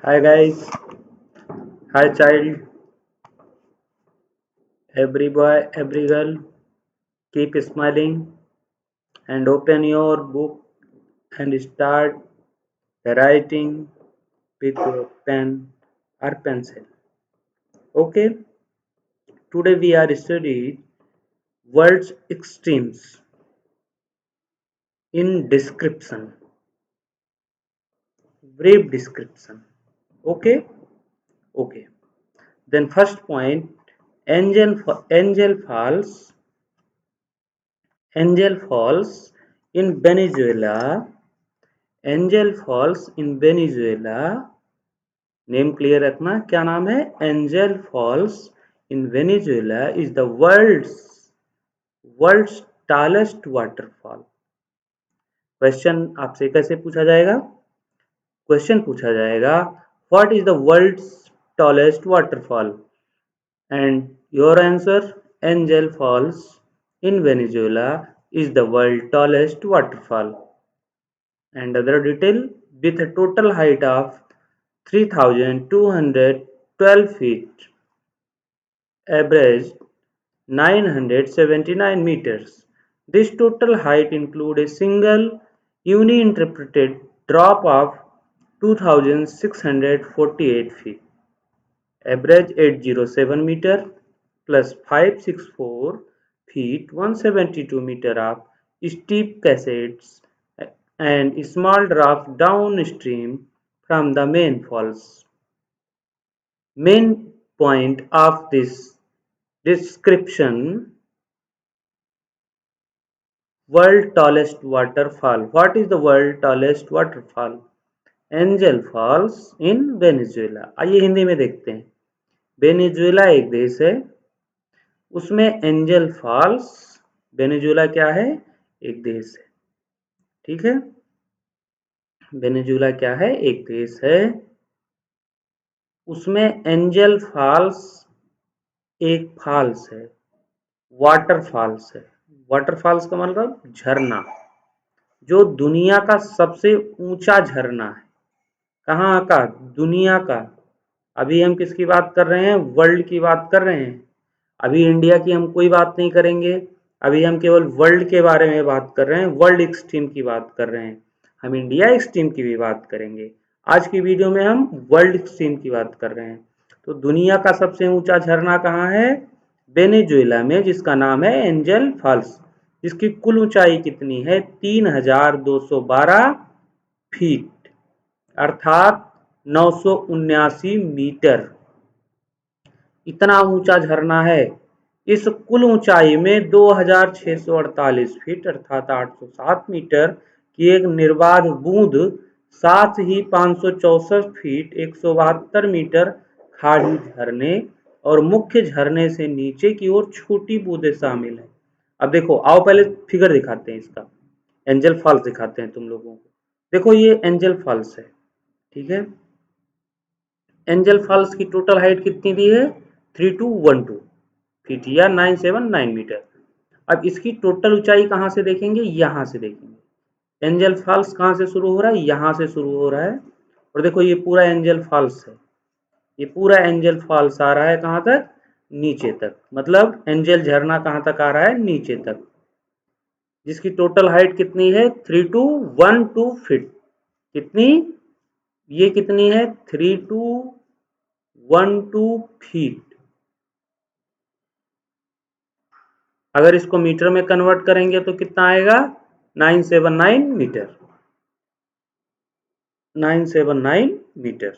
Hi guys, hi child, every boy, every girl, keep smiling and open your book and start writing with your pen or pencil. Okay, today we are studying words extremes in description, brief description. Okay, okay. Then first point, angel falls in Venezuela. Angel Falls in Venezuela name clear रखना क्या नाम है Angel Falls in Venezuela is the world's tallest waterfall. Question आपसे कैसे पूछा जाएगा? Question पूछा जाएगा what is the world's tallest waterfall and your answer Angel Falls in Venezuela is the world tallest waterfall and other detail with a total height of 3,212 feet, average 979 meters. This total height includes a single uni-interpreted drop of 2,648 feet, average 807 meter plus 564 feet 172 meter of steep cascades and small drop downstream from the main falls. Main point of this description: world tallest waterfall. What is the world tallest waterfall? Angel Falls in Venezuela. आइए हिंदी में देखते हैं। Venezuela एक देश है, उसमें angel false, Venezuela क्या है? एक देश है। ठीक है, वेनेजुएला क्या है? एक देश है, उसमें एंजल फॉल्स एक फॉल्स है, वाटर फॉल्स है। वाटर फॉल्स का मतलब झरना, जो दुनिया का सबसे ऊंचा झरना है। कहाँ का? दुनिया का। अभी हम किसकी बात कर रहे हैं? वर्ल्ड की बात कर रहे हैं। अभी इंडिया की हम कोई बात नहीं करेंगे, अभी हम केवल वर्ल्ड के बारे में बात कर रहे हैं, वर्ल्ड एक्सट्रीम की बात कर रहे हैं। हम इंडिया एक्सट्रीम की भी बात करेंगे। आज की वीडियो में हम वर्ल्ड एक्सट्रीम की बात कर रहे हैं। तो दुनिया का सबसे ऊंचा झरना कहाँ है? वेनेजुएला में, जिसका नाम है एंजल फॉल्स, जिसकी कुल ऊंचाई कितनी है? 3,212 फीट अर्थात 979 मीटर। इतना ऊंचा झरना है। इस कुल ऊंचाई में 2,648 फीट अर्थात 807 मीटर की एक निर्बाध बूंद, साथ ही 564 फीट 172 मीटर खाड़ी झरने और मुख्य झरने से नीचे की ओर छोटी बूंदें शामिल है। अब देखो, आओ पहले फिगर दिखाते हैं इसका, एंजल फॉल्स दिखाते हैं तुम लोगों को। देखो ये एंजल फॉल्स है, ठीक है। एंजल फॉल्स की टोटल हाइट कितनी दी है? 3212 फीट या 979 मीटर। अब इसकी टोटल ऊंचाई कहाँ से देखेंगे? यहाँ से देखेंगे। एंजल फॉल्स कहाँ से शुरू हो रहा है? यहाँ से शुरू हो रहा है। और देखो ये पूरा एंजल फॉल्स है, ये पूरा एंजल फॉल्स आ रहा है कहाँ तक? नीचे तक। मतलब एंजल झरना कहाँ तक आ रहा है? नीचे तक। जिसकी टोटल हाइट कितनी है? 3212 फीट। कितनी? ये कितनी है? 3212 फीट। अगर इसको मीटर में कन्वर्ट करेंगे तो कितना आएगा? 979 मीटर। 979 मीटर।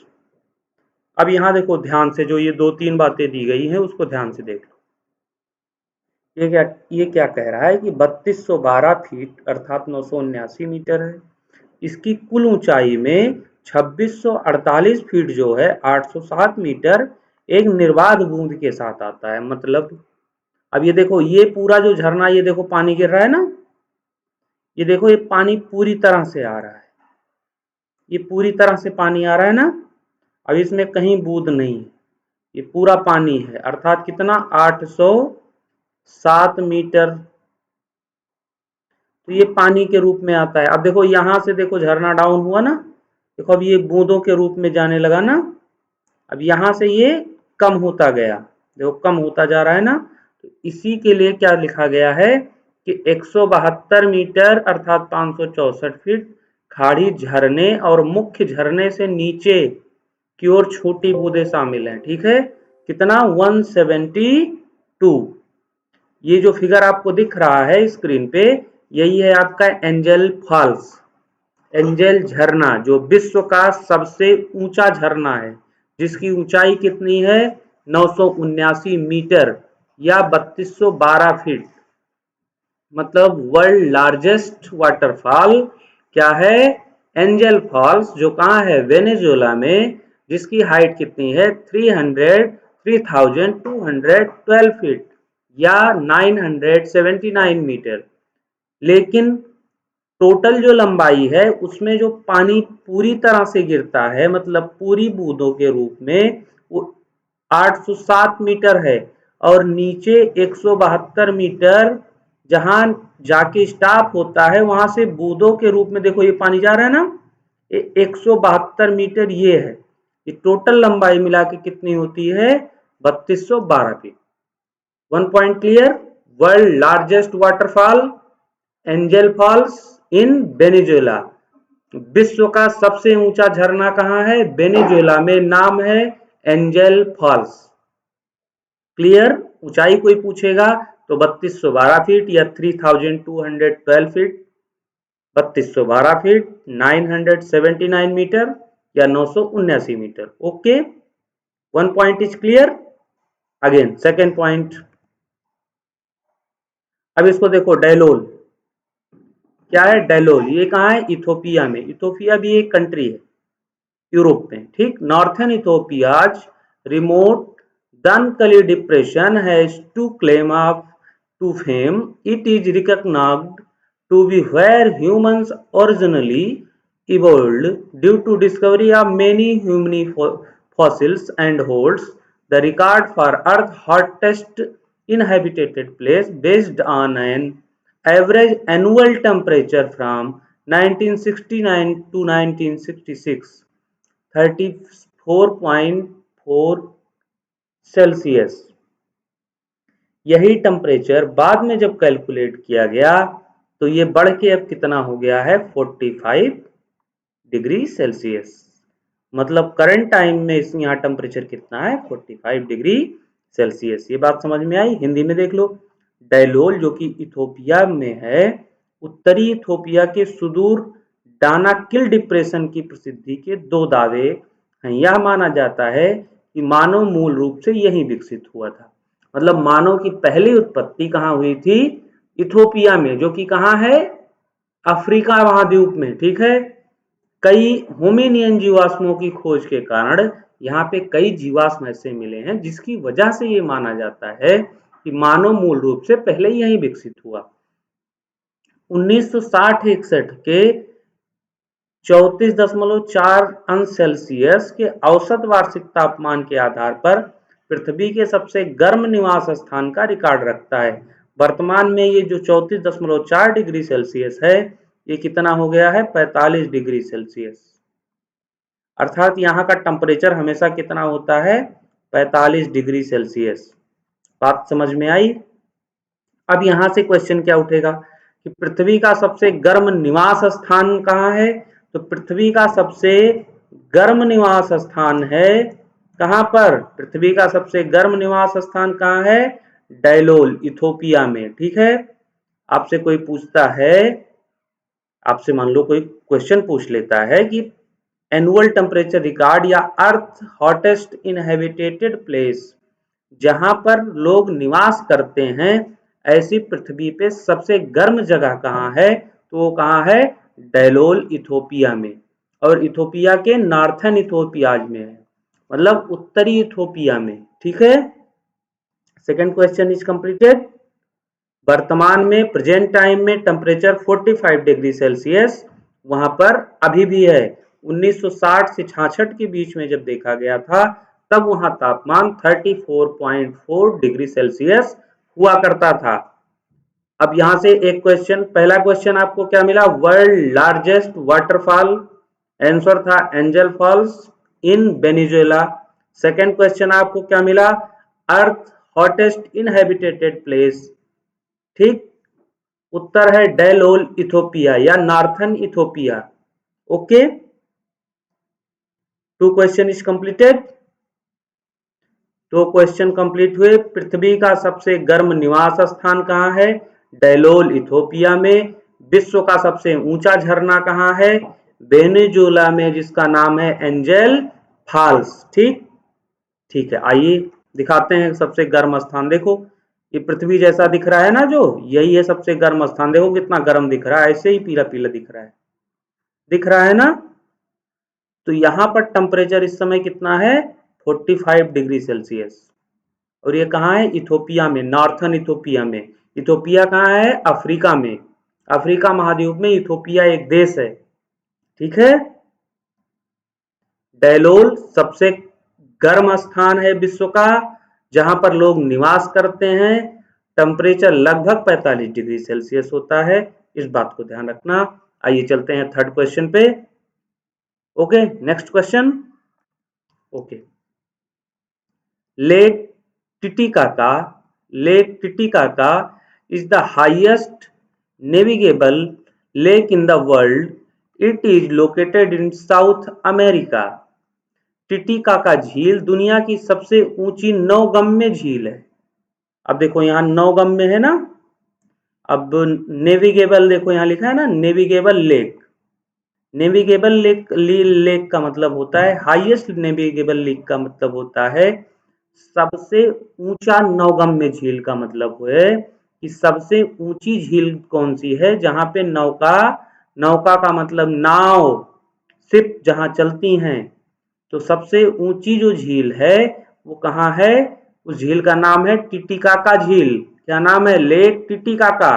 अब यहां देखो ध्यान से, जो ये दो तीन बातें दी गई हैं उसको ध्यान से देख लो। ये क्या कह रहा है कि 3212 फीट अर्थात 979 मीटर है। इसकी कुल ऊंचाई में 2648 फीट जो है 807 मीटर एक निर्बाध बूंद के साथ आता है। मतलब अब ये देखो, ये पूरा जो झरना, ये देखो पानी गिर रहा है ना, ये देखो ये पानी पूरी तरह से आ रहा है, ये पूरी तरह से पानी आ रहा है ना। अब इसमें कहीं बूंद नहीं है, ये पूरा पानी है। अर्थात कितना? 807 मीटर। तो ये पानी के रूप में आता है। अब देखो यहां से देखो झरना डाउन हुआ ना, देखो अब ये बूंदों के रूप में जाने लगा ना, अब यहां से ये कम होता गया, देखो कम होता जा रहा है ना। तो इसी के लिए क्या लिखा गया है कि 172 मीटर अर्थात 564 फीट खाड़ी झरने और मुख्य झरने से नीचे की ओर छोटी बूंदें शामिल हैं। ठीक है, कितना 172। ये जो फिगर आपको दिख रहा है स्क्रीन पे, यही है आपका एंजल फॉल्स, एंजल झरना, जो विश्व का सबसे ऊंचा झरना है, जिसकी ऊंचाई कितनी है 979 मीटर या 3212 फीट। मतलब वर्ल्ड लार्जेस्ट वाटरफॉल क्या है, एंजल फॉल्स, जो कहाँ है वेनेजुएला में, जिसकी हाइट कितनी है 3212 फीट या 979 मीटर। लेकिन टोटल जो लंबाई है उसमें जो पानी पूरी तरह से गिरता है, मतलब पूरी बूंदों के रूप में, वो 807 मीटर है। और नीचे 172 मीटर जहां जाके स्टॉप होता है, वहां से बूंदों के रूप में देखो ये पानी जा रहा है ना, 172 मीटर ये है। ये टोटल लंबाई मिला के कितनी होती है 3212 feet. One point clear. World largest waterfall angel Falls in Venezuela. विश्व का सबसे ऊंचा झरना कहां है, वेनेजुएला में, नाम है एंजल फॉल्स। क्लियर। ऊंचाई कोई पूछेगा तो 3212 फीट या 3212 फीट, 3212 फीट, 979 मीटर या 979 metre. Okay, one point is clear. Again second point, अब इसको देखो डेलोल। क्या है डेलोल, ये कहाँ है इथोपिया में। इथोपिया भी एक कंट्री है यूरोप में, ठीक। Northern Ethiopia's remote Dankali depression has two claim of to fame. It is recognized to be where humans originally evolved due to discovery of many human fossils and holds the record for Earth's hottest inhabited place based on an average annual temperature from 1969 to 1966, 34.4 Celsius. यही temperature बाद में जब calculate किया गया तो ये बढ़ के अब कितना हो गया है 45 डिग्री सेल्सियस। मतलब करंट टाइम में इस यहाँ टेम्परेचर कितना है 45 डिग्री सेल्सियस। ये बात समझ में आई। हिंदी में देख लो, डेलोल जो कि इथोपिया में है, उत्तरी इथोपिया के सुदूर डानाकिल डिप्रेशन की प्रसिद्धि के दो दावे हैं। यह माना जाता है कि मानव मूल रूप से यही विकसित हुआ था। मतलब मानव की पहली उत्पत्ति कहाँ हुई थी, इथोपिया में, जो कि कहाँ है अफ्रीका महाद्वीप में, ठीक है। कई होमिनियन जीवाश्मों की खोज के कारण यहाँ पे कई जीवाश्म ऐसे मिले हैं जिसकी वजह से ये माना जाता है कि मानव मूल रूप से पहले ही यहीं विकसित हुआ। 1960-61 के 34.4 अंश सेल्सियस के औसत वार्षिक तापमान के आधार पर पृथ्वी के सबसे गर्म निवास स्थान का रिकॉर्ड रखता है। वर्तमान में ये जो 34.4 डिग्री सेल्सियस है, ये कितना हो गया है 45 डिग्री सेल्सियस। अर्थात यहाँ का टेम्परेचर हमेशा कितना होता है 45 डिग्री सेल्सियस। बात समझ में आई। अब यहां से क्वेश्चन क्या उठेगा कि पृथ्वी का सबसे गर्म निवास स्थान कहाँ है। तो पृथ्वी का सबसे गर्म निवास स्थान है कहां पर, पृथ्वी का सबसे गर्म निवास स्थान कहाँ है, डेलोल इथोपिया में, ठीक है। आपसे कोई पूछता है, आपसे मान लो कोई क्वेश्चन पूछ लेता है कि एनुअल टेम्परेचर रिकॉर्ड या अर्थ हॉटेस्ट इनहेबिटेटेड प्लेस, जहां पर लोग निवास करते हैं, ऐसी पृथ्वी पे सबसे गर्म जगह कहाँ है, तो वो कहाँ है डेलोल इथोपिया में। और इथोपिया के नॉर्थन इथोपियाज में है, मतलब उत्तरी इथोपिया में, ठीक है। Second question is completed. वर्तमान में प्रेजेंट टाइम में टेम्परेचर 45 डिग्री सेल्सियस वहां पर अभी भी है। 1960 से 66 के बीच में जब देखा गया था तब वहां तापमान 34.4 डिग्री सेल्सियस हुआ करता था। अब यहां से एक क्वेश्चन, पहला क्वेश्चन आपको क्या मिला, वर्ल्ड लार्जेस्ट वाटरफॉल आंसर था angel Falls in Venezuela. Second question आपको क्या मिला, अर्थ हॉटेस्ट इनहेबिटेटेड प्लेस, ठीक, उत्तर है डेलोल इथोपिया या northern Ethiopia. Okay, 2 question is completed. तो क्वेश्चन कंप्लीट हुए। पृथ्वी का सबसे गर्म निवास स्थान कहाँ है, डेलोल इथोपिया में। विश्व का सबसे ऊंचा झरना कहाँ है, वेनेजुएला में, जिसका नाम है एंजल फॉल्स। ठीक, ठीक है, आइए दिखाते हैं सबसे गर्म स्थान। देखो ये पृथ्वी जैसा दिख रहा है ना, जो यही है सबसे गर्म स्थान। देखो कितना गर्म दिख रहा है, ऐसे ही पीला पीला दिख रहा है ना। तो यहां पर टेम्परेचर इस समय कितना है, 45 डिग्री सेल्सियस। और ये कहाँ है, इथोपिया में, नॉर्थन इथोपिया में। इथोपिया कहाँ है, अफ्रीका में। अफ्रीका महाद्वीप में इथोपिया एक देश है। ठीक है, डेलोल सबसे गर्म स्थान है विश्व का, जहां पर लोग निवास करते हैं। टेम्परेचर लगभग 45 डिग्री सेल्सियस होता है, इस बात को ध्यान रखना। आइए चलते हैं थर्ड क्वेश्चन पे। Okay, next question. Okay, lake Titicaca, lake Titicaca is the highest navigable lake in the world. It is located in South America. Titicaca झील दुनिया की सबसे ऊंची नौगम्य झील है। अब देखो यहाँ नौगम्य है ना, अब नेविगेबल देखो यहाँ लिखा है ना, नेविगेबल लेक। नेविगेबल लेक का मतलब होता है, हाईएस्ट नेविगेबल लेक का मतलब होता है सबसे ऊंचा नौगम्य झील का मतलब है कि सबसे ऊंची झील कौन सी है, जहां पे नौका, नौका का मतलब नाव, शिप जहां चलती हैं। तो सबसे ऊंची जो झील है वो कहाँ है, उस झील का नाम है टिटिकाका झील। क्या नाम है, lake Titicaca,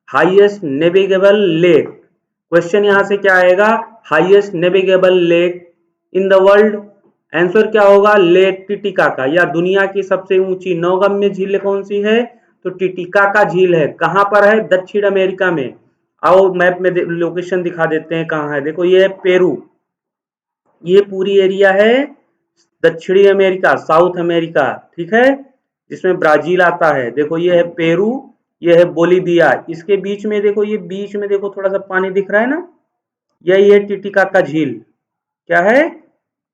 highest navigable lake. Question यहां से क्या आएगा, highest navigable lake in the world. Answer क्या होगा, लेक टिटिकाका, या दुनिया की सबसे ऊंची नौगम्य झील कौन सी है, तो टिटिकाका झील है। कहां पर है, दक्षिण अमेरिका में। आओ मैप में लोकेशन दिखा देते हैं कहां है। देखो ये है पेरू, ये पूरी एरिया है दक्षिणी अमेरिका, साउथ अमेरिका, ठीक है, जिसमें ब्राजील आता है। देखो ये है पेरू, ये है बोलीविया, इसके बीच में देखो, ये बीच में देखो थोड़ा सा पानी दिख रहा है ना, यही है टिटिकाका झील। क्या है,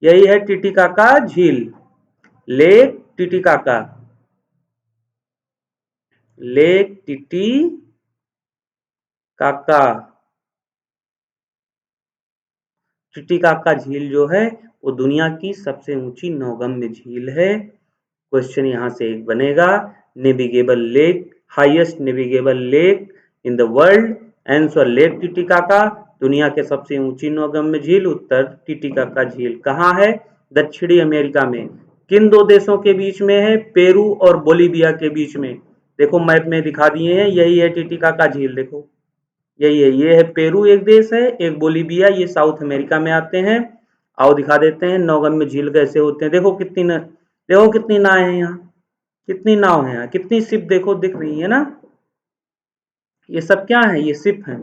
यही है टिटिकाका झील, lake Titicaca, lake Titicaca. Titicaca झील जो है वो दुनिया की सबसे ऊंची नौगम्य झील है। क्वेश्चन यहां से एक बनेगा, navigable lake, highest navigable lake in the world. Answer lake Titicaca, दुनिया के सबसे ऊंची नौगम्य झील, उत्तर टिटिकाका झील। कहाँ है, दक्षिणी अमेरिका में। किन दो देशों के बीच में है, पेरू और बोलीविया के बीच में। देखो मैप में दिखा दिए हैं, यही है टिटिकाका झील। देखो यही है, ये है पेरू एक देश है, एक बोलीविया, ये साउथ अमेरिका में आते हैं। आओ दिखा देते हैं नौगम्य झील कैसे होते हैं। देखो कितनी देखो कितनी नाव है यहाँ, कितनी नाव है यहाँ, कितनी शिप देखो दिख रही है ना, ये सब क्या है, ये शिप है।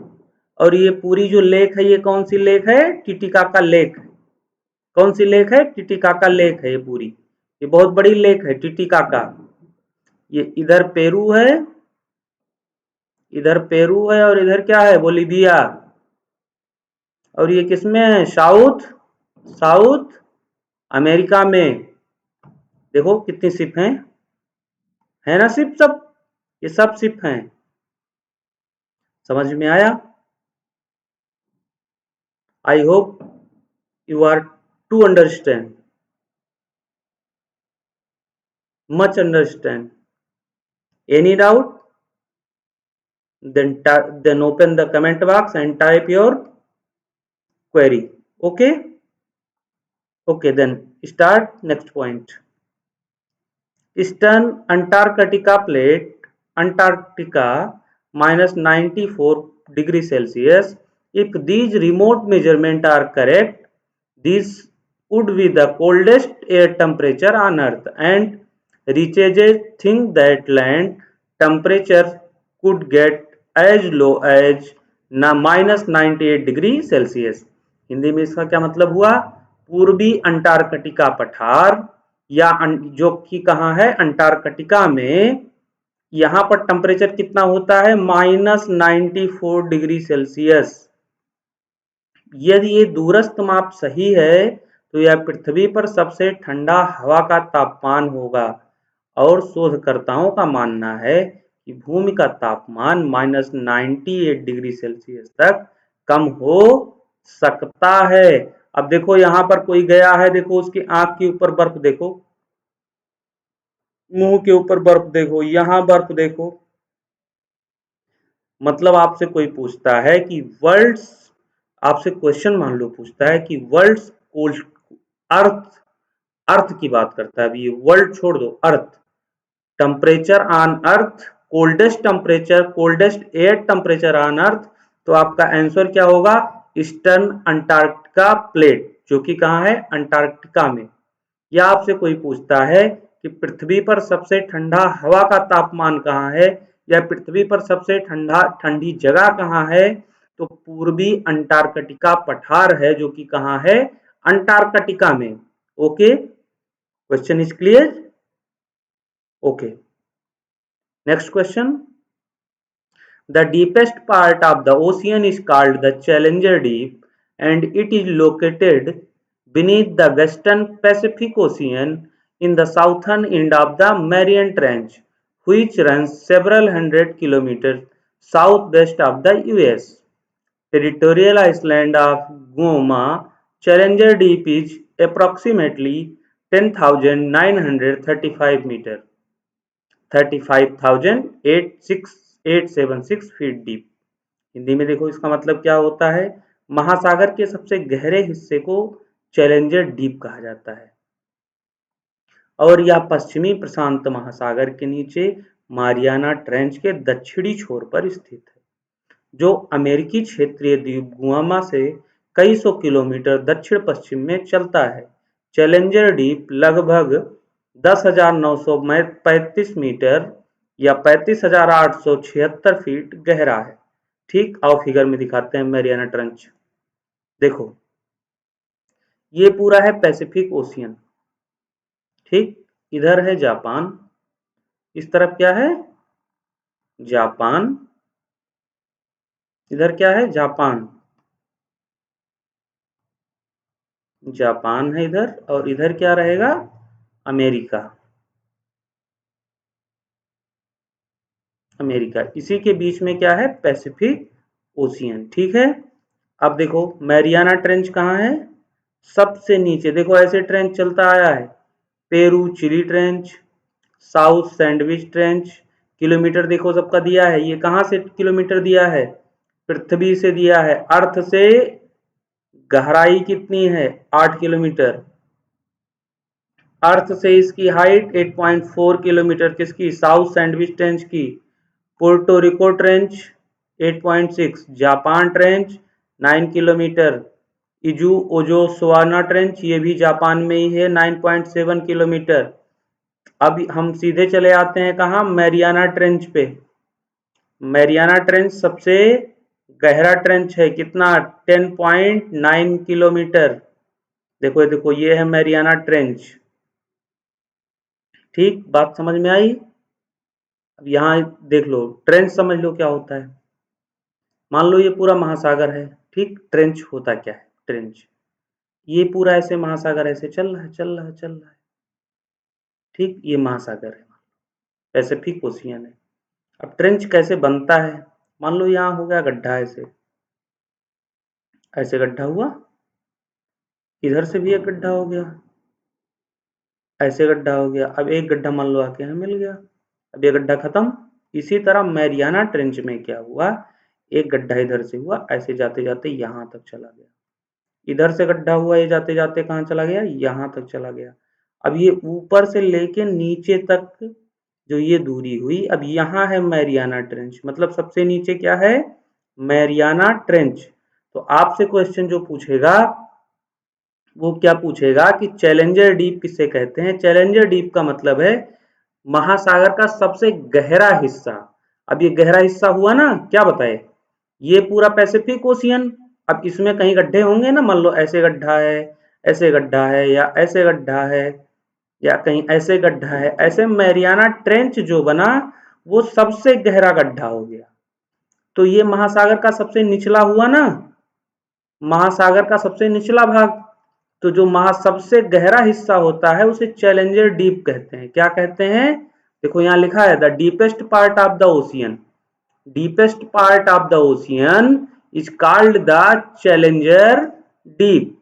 और ये पूरी जो लेक है, ये कौन सी लेक है, टिटिकाका लेक। कौन सी लेक है, टिटिकाका लेक है ये पूरी, ये बहुत बड़ी लेक है टिटिकाका। ये इधर पेरू है, इधर पेरू है, और इधर क्या है, बोलीविया। और ये किसमें है, साउथ, साउथ अमेरिका में। देखो कितनी शिप हैं, है ना शिप सब, ये सब शिप हैं। समझ में आया, I hope you are to understand, much understand. Any doubt, then open the comment box and type your query. Okay, okay, then start next point. Eastern Antarctica plate, Antarctica minus 94 degree Celsius. If these remote measurements are correct, this would be the coldest air temperature on Earth, and researchers think that land temperatures could get as low as minus 98 degree Celsius. Hindi में इसका क्या मतलब हुआ? पूर्वी Antarctica पठार या जो कि कहाँ है? अंटार्कटिका में। यहां पर टेम्परेचर कितना होता है? -94 डिग्री सेल्सियस। यदि ये दूरस्थ माप सही है तो यह पृथ्वी पर सबसे ठंडा हवा का तापमान होगा और शोधकर्ताओं का मानना है कि भूमि का तापमान -98 डिग्री सेल्सियस तक कम हो सकता है। अब देखो यहां पर कोई गया है, देखो उसकी आंख के ऊपर बर्फ देखो, मुंह के ऊपर बर्फ देखो, यहां बर्फ देखो। मतलब आपसे कोई पूछता है कि वर्ल्ड्स, आपसे क्वेश्चन मान लो पूछता है कि वर्ल्ड्स कोल्ड अर्थ, अर्थ की बात करता है। अभी ये वर्ल्ड छोड़ दो, earth temperature on earth, coldest temperature, coldest air temperature on earth. तो आपका आंसर क्या होगा? ईस्टर्न अंटार्कटिका प्लेट, जो कि कहाँ है? अंटार्कटिका में। या आपसे कोई पूछता है कि पृथ्वी पर सबसे ठंडा हवा का तापमान कहाँ है, या पृथ्वी पर सबसे ठंडी जगह कहाँ है, तो पूर्वी अंटार्कटिका पठार है, जो कि कहाँ है? अंटार्कटिका में। Okay, question is clear? Okay, next question. The deepest part of the ocean is called the Challenger Deep, and it is located beneath the western Pacific Ocean in the southern end of the Mariana Trench, which runs several hundred kilometers southwest of the US. Territorial island of Guam, Challenger Deep is approximately 10,935 meters. 35,876 feet deep. Hindi में देखो इसका मतलब क्या होता है? महासागर के सबसे गहरे हिस्से को चैलेंजर डीप कहा जाता है और यह पश्चिमी प्रशांत महासागर के नीचे मारियाना ट्रेंच के दक्षिणी छोर पर स्थित है, जो अमेरिकी क्षेत्रीय द्वीप गुआमा से कई सौ किलोमीटर दक्षिण पश्चिम में चलता है। चैलेंजर डीप लगभग 10,935 मीटर या 35,876 फीट गहरा है। ठीक, आओ फिगर में दिखाते हैं मैरियाना ट्रेंच। देखो ये पूरा है पैसिफिक ओशियन, ठीक, इधर है जापान, इस तरफ क्या है? जापान, इधर क्या है? जापान, जापान है इधर, और इधर क्या रहेगा? America, America. इसी के बीच में क्या है? Pacific ocean. ठीक है, अब देखो मैरियाना ट्रेंच कहाँ है? सबसे नीचे। देखो ऐसे ट्रेंच चलता आया है, Peru Chile trench, south Sandwich trench. Kilometre देखो सबका दिया है, ये कहाँ से किलोमीटर दिया है? पृथ्वी से दिया है। अर्थ से गहराई कितनी है? 8 किलोमीटर। अर्थ से इसकी हाइट 8.4 किलोमीटर। किसकी? साउथ सैंडविच ट्रेंच की। Puerto Rico trench 8.6, Japan trench 9 kilometre, Izu ओजोसवाना ट्रेंच ये भी जापान में ही है 9.7 किलोमीटर। अब हम सीधे चले आते हैं कहाँ? मैरियाना ट्रेंच पे। मैरियाना ट्रेंच सबसे गहरा ट्रेंच है, कितना? 10.9 किलोमीटर। देखो देखो ये है मैरियाना ट्रेंच। ठीक, बात समझ में आई? अब यहाँ देख लो, ट्रेंच समझ लो क्या होता है। मान लो ये पूरा महासागर है, ठीक, ट्रेंच होता क्या है? ट्रेंच, ये पूरा ऐसे महासागर ऐसे चल रहा है, चल रहा है, चल रहा है, ठीक, ये महासागर है, पैसिफिक ओशियन है। अब ट्रेंच कैसे बनता है? मान लो यहाँ हो गया गड्ढा, ऐसे ऐसे गड्ढा हुआ, इधर से भी एक गड्ढा हो गया, ऐसे गड्ढा हो गया। अब एक गड्ढा मान लो आके यहाँ मिल गया, अब ये गड्ढा खत्म। इसी तरह मैरियाना ट्रेंच में क्या हुआ? एक गड्ढा इधर से हुआ, ऐसे जाते जाते यहाँ तक चला गया, इधर से गड्ढा हुआ, ये जाते जाते कहाँ चला गया? यहाँ तक चला गया। अब ये ऊपर से लेके नीचे तक जो ये दूरी हुई, अब यहाँ है मैरियाना ट्रेंच। मतलब सबसे नीचे क्या है? Mariana trench. तो आपसे क्वेश्चन जो पूछेगा वो क्या पूछेगा कि चैलेंजर डीप किसे कहते हैं? चैलेंजर डीप का मतलब है महासागर का सबसे गहरा हिस्सा। अब ये गहरा हिस्सा हुआ ना, क्या बताए? ये पूरा पैसिफिक ओशियन, अब इसमें कहीं गड्ढे होंगे ना, मान लो ऐसे गड्ढा है, ऐसे गड्ढा है, या ऐसे गड्ढा है, या कहीं ऐसे गड्ढा है, ऐसे मैरियाना ट्रेंच जो बना वो सबसे गहरा गड्ढा हो गया। तो ये महासागर का सबसे निचला हुआ ना, महासागर का सबसे निचला भाग। तो जो सबसे गहरा हिस्सा होता है उसे चैलेंजर डीप कहते हैं। क्या कहते हैं? देखो यहाँ लिखा है the deepest part of the ocean, deepest part of the ocean is called the challenger deep.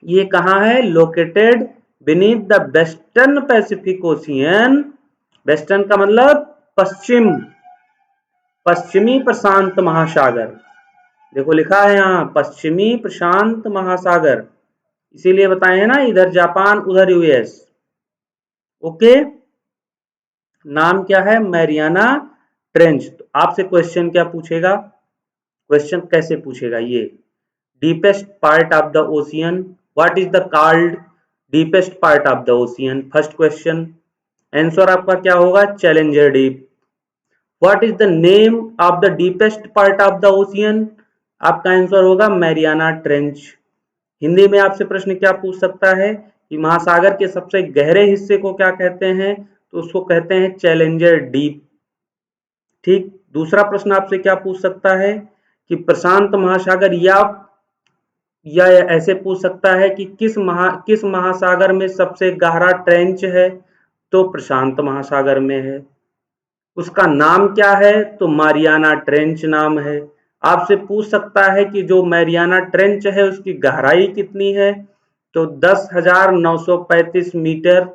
ये कहाँ है? Located beneath the western Pacific ocean. Western का मतलब पश्चिम, पश्चिमी प्रशांत महासागर। देखो लिखा है यहाँ पश्चिमी प्रशांत महासागर, इसीलिए बताए हैं ना, इधर जापान उधर यूएस। ओके, नाम क्या है? Mariana trench. तो आपसे क्वेश्चन क्या पूछेगा? क्वेश्चन कैसे पूछेगा? ये deepest part of the ocean, what is the called deepest part of the ocean, first question. Answer आपका क्या होगा? Challenger deep. What is the name of the deepest part of the ocean, आपका answer होगा Mariana trench. Hindi में आपसे प्रश्न क्या पूछ सकता है कि महासागर के सबसे गहरे हिस्से को क्या कहते हैं? तो उसको कहते हैं चैलेंजर डीप। ठीक, दूसरा प्रश्न आपसे क्या पूछ सकता है कि प्रशांत महासागर, या ऐसे पूछ सकता है कि किस महासागर में सबसे गहरा ट्रेंच है? तो प्रशांत महासागर में है। उसका नाम क्या है? तो मारियाना ट्रेंच नाम है। आपसे पूछ सकता है कि जो मैरियाना ट्रेंच है उसकी गहराई कितनी है? तो 10,935 मीटर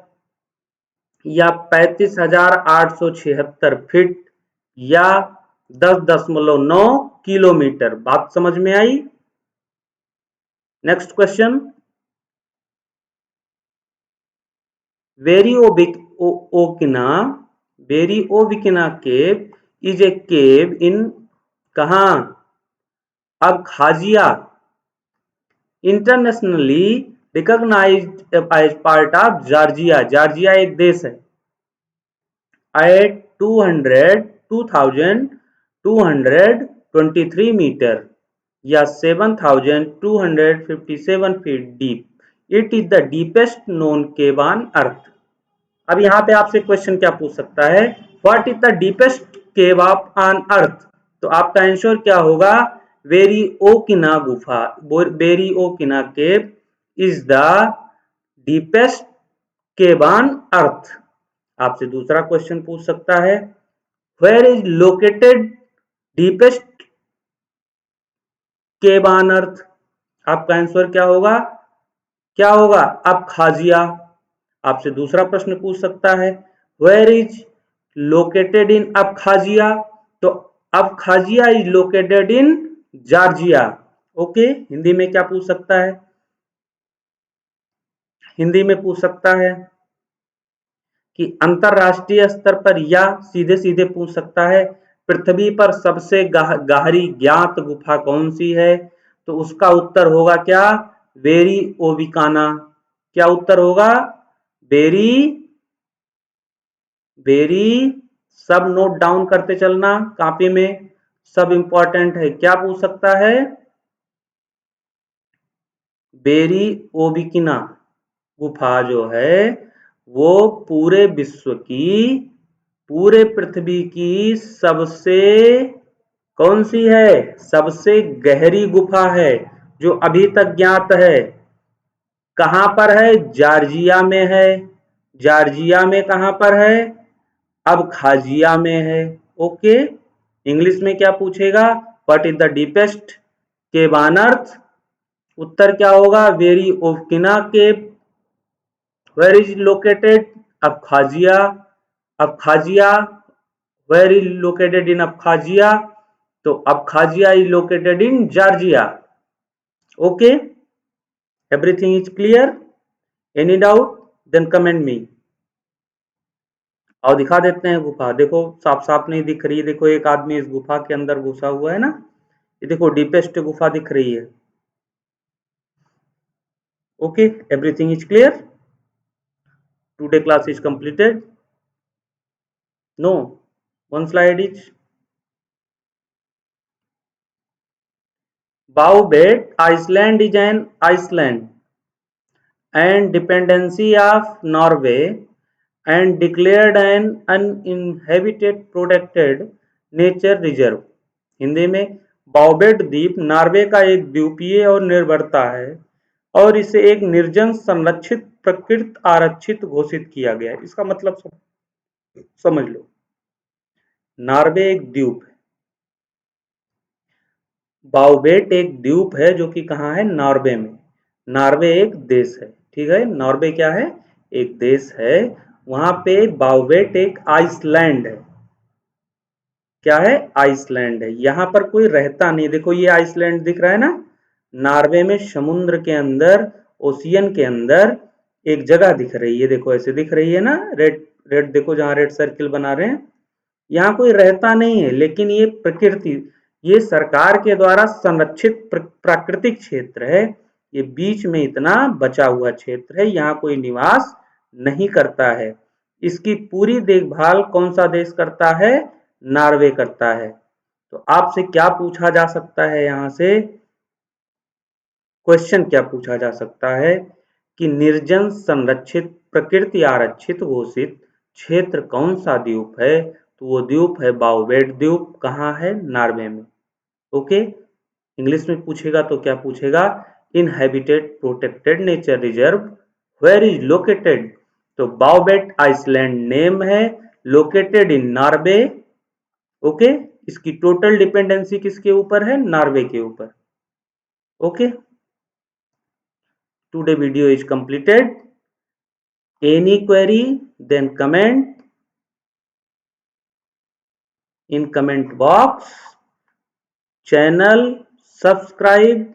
या 35,876 फीट या 10.9 किलोमीटर। बात समझ में आई? Next question. Veryovkina, Veryovkina cave is a cave in, कहाँ? Abkhazia, internationally recognised as part of Georgia. Georgia एक देश है। एट 2,223 मीटर या 7,257 feet deep. It is the deepest known cave on earth. अब यहाँ पे आपसे क्वेश्चन क्या पूछ सकता है? What is the deepest cave of on earth. तो आपका आंसर क्या होगा? वेरिओकिना गुफा, Veryovkina cave is the deepest cave on earth. आपसे दूसरा क्वेश्चन पूछ सकता है, where is located deepest cave on earth. आपका आंसर क्या होगा? क्या होगा? अबखाजिया। आपसे दूसरा प्रश्न पूछ सकता है, where is located in Abkhazia. तो Abkhazia is located in Georgia. Okay, Hindi में क्या पूछ सकता है? हिंदी में पूछ सकता है कि अंतरराष्ट्रीय स्तर पर, या सीधे सीधे पूछ सकता है पृथ्वी पर सबसे गहरी ज्ञात गुफा कौन सी है? तो उसका उत्तर होगा क्या? वेरी ओविकाना। क्या उत्तर होगा? वेरी, वेरी, सब नोट डाउन करते चलना कॉपी में, सब इंपॉर्टेंट है। क्या पूछ सकता है? बेरी ओबिकिना गुफा जो है वो पूरे विश्व की, पूरे पृथ्वी की सबसे, कौन सी है? सबसे गहरी गुफा है जो अभी तक ज्ञात है। कहां पर है? जॉर्जिया में है। जॉर्जिया में कहां पर है? अब खाजिया में है। ओके, इंग्लिश में क्या पूछेगा? What is the deepest cave on earth. उत्तर क्या होगा? Veryovkina cave. Where is located? Abkhazia. Abkhazia, where is located in Abkhazia. तो Abkhazia is located in Georgia. Okay, everything is clear? Any doubt? Then comment me. और दिखा देते हैं गुफा। देखो साफ साफ नहीं दिख रही है। देखो एक आदमी इस गुफा के अंदर घुसा हुआ है ना, ये देखो डीपेस्ट गुफा दिख रही है। Okay, everything is clear? Today class is completed? No, one slide each. Bouvet Iceland is an island and dependency of Norway and declared an uninhabited protected nature reserve। Hindi में बाउबेट द्वीप नॉर्वे का एक द्वीपीय और निर्भरता है और इसे एक निर्जन संरक्षित प्रकृति आरक्षित घोषित किया गया है। इसका मतलब समझ लो, नॉर्वे एक द्वीप है, बाउबेट एक द्वीप है जो कि कहाँ है, नॉर्वे में। नॉर्वे एक देश है, ठीक है, नॉर्वे क्या है, एक देश है। वहां पे बाउबेट एक आइसलैंड है। क्या है, आइसलैंड है। यहाँ पर कोई रहता नहीं। देखो ये आइसलैंड दिख रहा है ना, नॉर्वे में समुद्र के अंदर, ओशियन के अंदर एक जगह दिख रही है। देखो ऐसे दिख रही है ना, रेड रेड, देखो जहाँ रेड सर्किल बना रहे हैं। यहाँ कोई रहता नहीं है, लेकिन ये प्रकृति, ये सरकार के द्वारा संरक्षित प्राकृतिक क्षेत्र है। ये बीच में इतना बचा हुआ क्षेत्र है, यहाँ कोई निवास नहीं करता है। इसकी पूरी देखभाल कौन सा देश करता है, नॉर्वे करता है। तो आपसे क्या पूछा जा सकता है, यहाँ से क्वेश्चन क्या पूछा जा सकता है कि निर्जन संरक्षित प्रकृति आरक्षित घोषित क्षेत्र कौन सा द्वीप है, तो वो द्वीप है बाउबेट द्वीप। कहाँ है, नॉर्वे में। ओके, इंग्लिश में पूछेगा तो क्या पूछेगा, inhabited protected nature reserve where is located, तो बाउबेट आइसलैंड नेम है, लोकेटेड इन नॉर्वे। ओके, इसकी टोटल डिपेंडेंसी किसके ऊपर है, नॉर्वे के ऊपर। Okay, today video is completed. Any query, then comment in comment box. Channel subscribe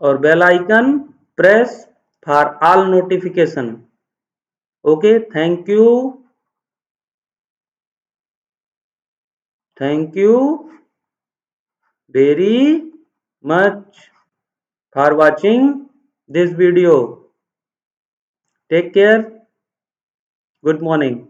और bell icon press for all notification. Okay, thank you very much for watching this video. Take care. Good morning.